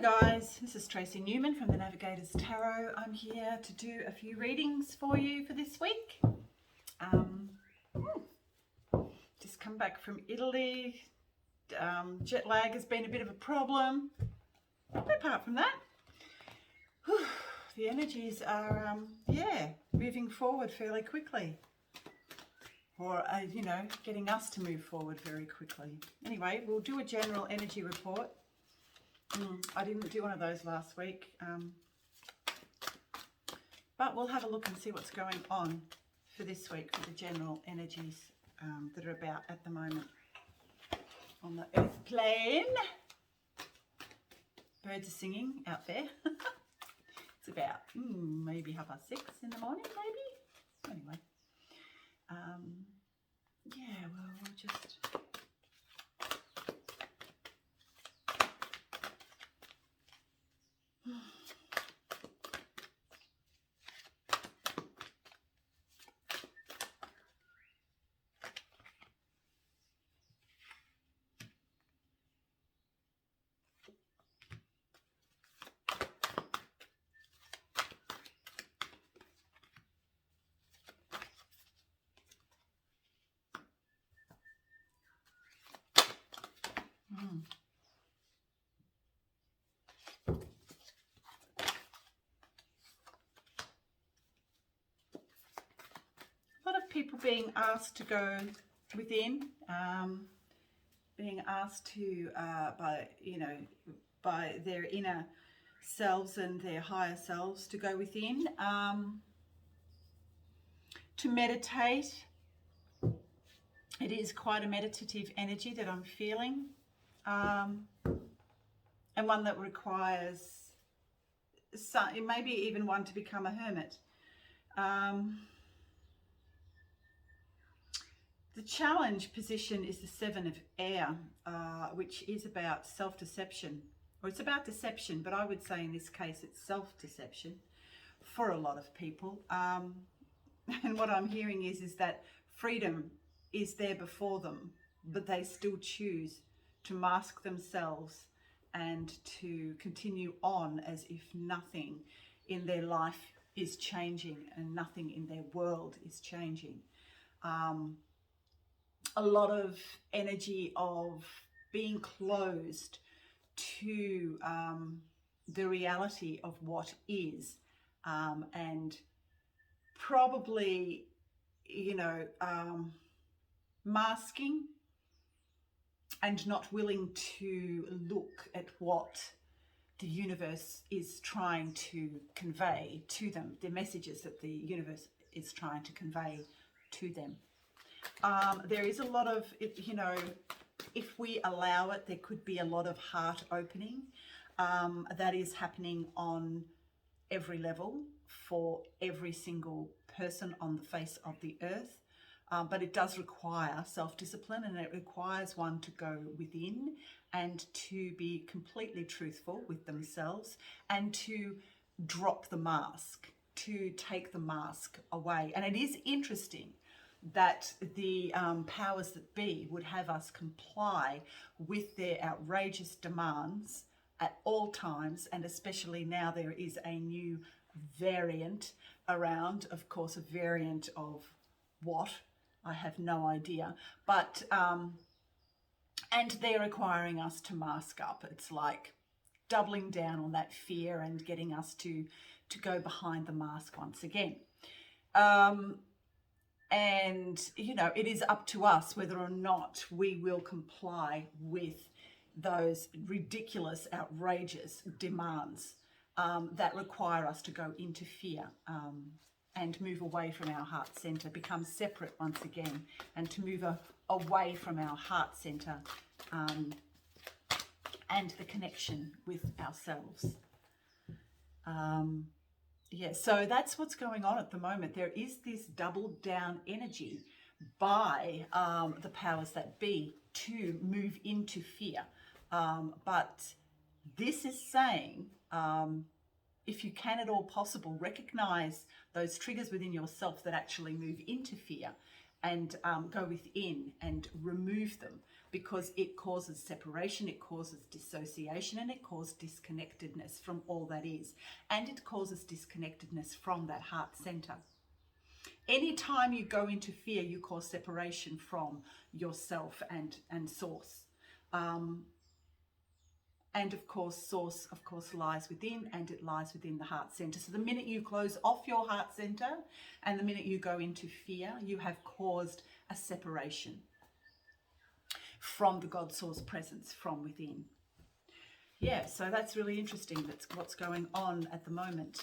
Hello guys, this is Tracy Newman from the Navigators Tarot. I'm here to do a few readings for you for this week. Just come back from Italy. Jet lag has been a bit of a problem. But apart from that, the energies are, moving forward fairly quickly. Or, getting us to move forward very quickly. Anyway, we'll do a general energy report. I didn't do one of those last week, but we'll have a look and see what's going on for this week for the general energies that are about at the moment on the earth plane. Birds are singing out there. It's about maybe 6:30 in the morning, maybe. Anyway, we'll just... A lot of people being asked to go within, being asked to by their inner selves and their higher selves to go within, to meditate. It is quite a meditative energy that I'm feeling, and one that requires maybe even one to become a hermit. The challenge position is the 7 of air, which is about self-deception, or it's about deception, but I would say in this case it's self-deception for a lot of people. And what I'm hearing is that freedom is there before them, but they still choose to mask themselves and to continue on as if nothing in their life is changing and nothing in their world is changing. A lot of energy of being closed to the reality of what is, and probably, masking and not willing to look at what the universe is trying to convey to them, the messages that the universe is trying to convey to them. There is a lot of, if we allow it, there could be a lot of heart opening that is happening on every level for every single person on the face of the earth. But it does require self-discipline, and it requires one to go within and to be completely truthful with themselves and to drop the mask, to take the mask away. And it is interesting that the powers that be would have us comply with their outrageous demands at all times, and especially now there is a new variant around, of course, a variant of what? I have no idea, but and they're requiring us to mask up. It's like doubling down on that fear and getting us to go behind the mask once again. And, it is up to us whether or not we will comply with those ridiculous, outrageous demands that require us to go into fear and move away from our heart center, become separate once again, and to move away from our heart center and the connection with ourselves. So that's what's going on at the moment. There is this double down energy by the powers that be to move into fear. But this is saying, if you can at all possible, recognize those triggers within yourself that actually move into fear and go within and remove them. because it causes separation, it causes dissociation, and it causes disconnectedness from all that is. And it causes disconnectedness from that heart center. Anytime you go into fear, you cause separation from yourself and source. And of course, source, of course, lies within, and it lies within the heart center. So the minute you close off your heart center and the minute you go into fear, you have caused a separation from the God source presence from within. Yeah, so that's really interesting. That's what's going on at the moment.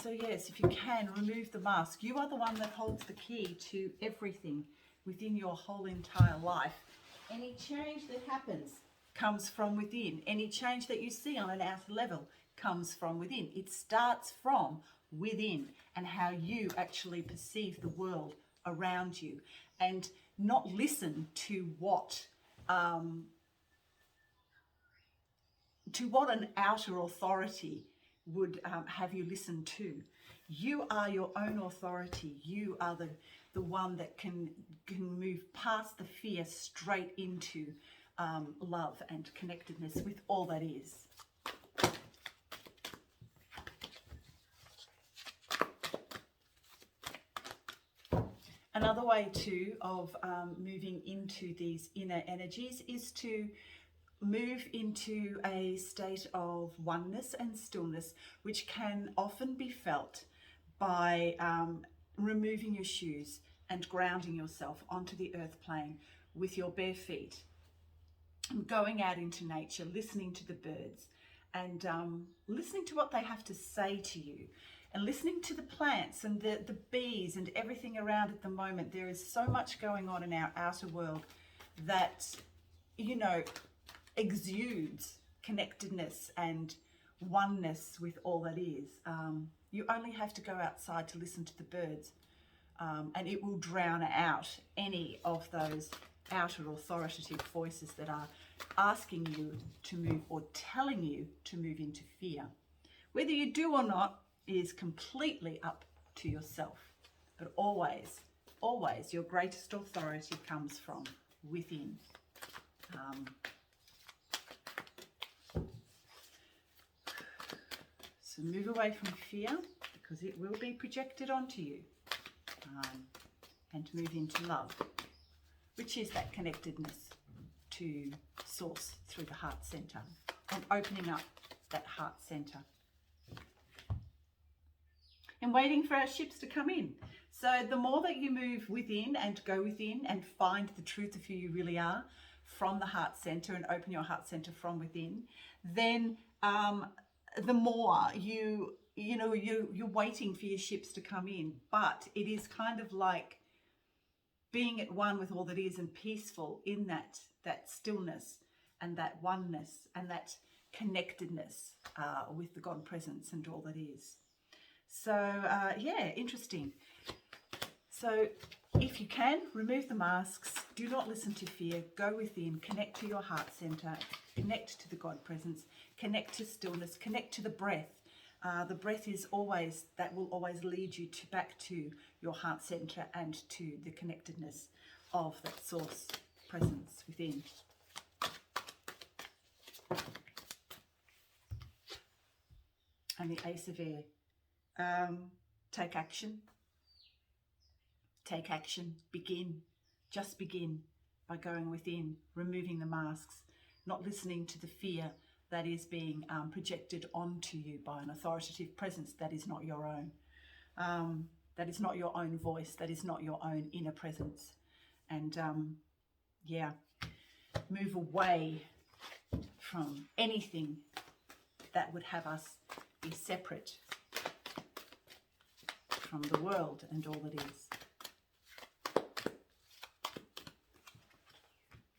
So yes, if you can, remove the mask. You are the one that holds the key to everything within your whole entire life. Any change that happens comes from within. Any change that you see on an outer level comes from within. It starts from within and how you actually perceive the world around you, and not listen to what an outer authority would have you listen to. You are your own authority. You are the one that can move past the fear straight into love and connectedness with all that is. Another way too of moving into these inner energies is to move into a state of oneness and stillness, which can often be felt by removing your shoes and grounding yourself onto the earth plane with your bare feet, and going out into nature, listening to the birds, and listening to what they have to say to you, and listening to the plants and the bees and everything around at the moment. There is so much going on in our outer world that, you know, exudes connectedness and oneness with all that is. You only have to go outside to listen to the birds, and it will drown out any of those outer authoritative voices that are asking you to move or telling you to move into fear. Whether you do or not is completely up to yourself. But always, always, your greatest authority comes from within. So move away from fear, because it will be projected onto you, and move into love, which is that connectedness to source through the heart center, and opening up that heart center and waiting for our ships to come in. So the more that you move within and go within and find the truth of who you really are from the heart center, and open your heart center from within, then the more you're waiting for your ships to come in. But it is kind of like being at one with all that is, and peaceful in that stillness and that oneness and that connectedness with the God presence and all that is. So yeah, interesting. So if you can, remove the masks, do not listen to fear, go within, connect to your heart center, connect to the God presence, connect to stillness, connect to the breath. The breath is always, that will always lead you back to your heart center and to the connectedness of that source presence within. And the Ace of Air. Take action. Take action. Begin. Just begin by going within, removing the masks, not listening to the fear that is being projected onto you by an authoritative presence that is not your own. That is not your own voice. That is not your own inner presence. And yeah, move away from anything that would have us be separate from the world and all that is.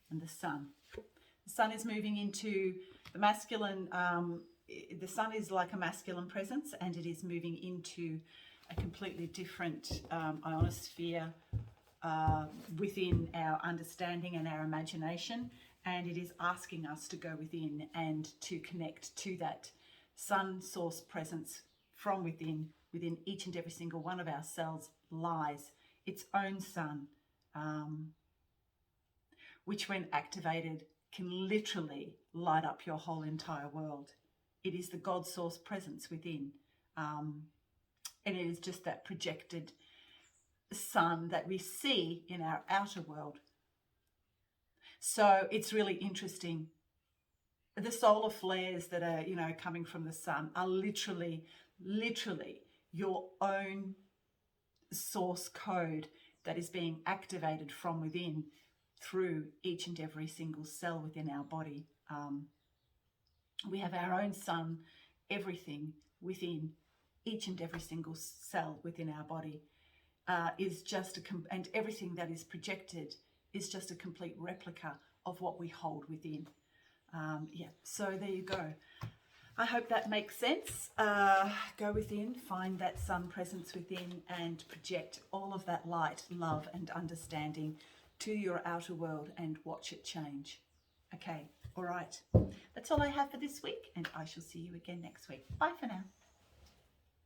And the sun. The sun is moving into the masculine. The sun is like a masculine presence, and it is moving into a completely different ionosphere within our understanding and our imagination. And it is asking us to go within and to connect to that sun source presence from within. Within each and every single one of our cells lies its own sun. which when activated can literally light up your whole entire world. It is the God source presence within. And it is just that projected sun that we see in our outer world. So it's really interesting. The solar flares that are, coming from the sun are literally your own source code that is being activated from within through each and every single cell within our body. We have our own sun, everything within each and every single cell within our body is just and everything that is projected is just a complete replica of what we hold within. So there you go. I hope that makes sense. Go within, find that sun presence within, and project all of that light, love, and understanding to your outer world and watch it change. Okay, all right. That's all I have for this week, and I shall see you again next week. Bye for now.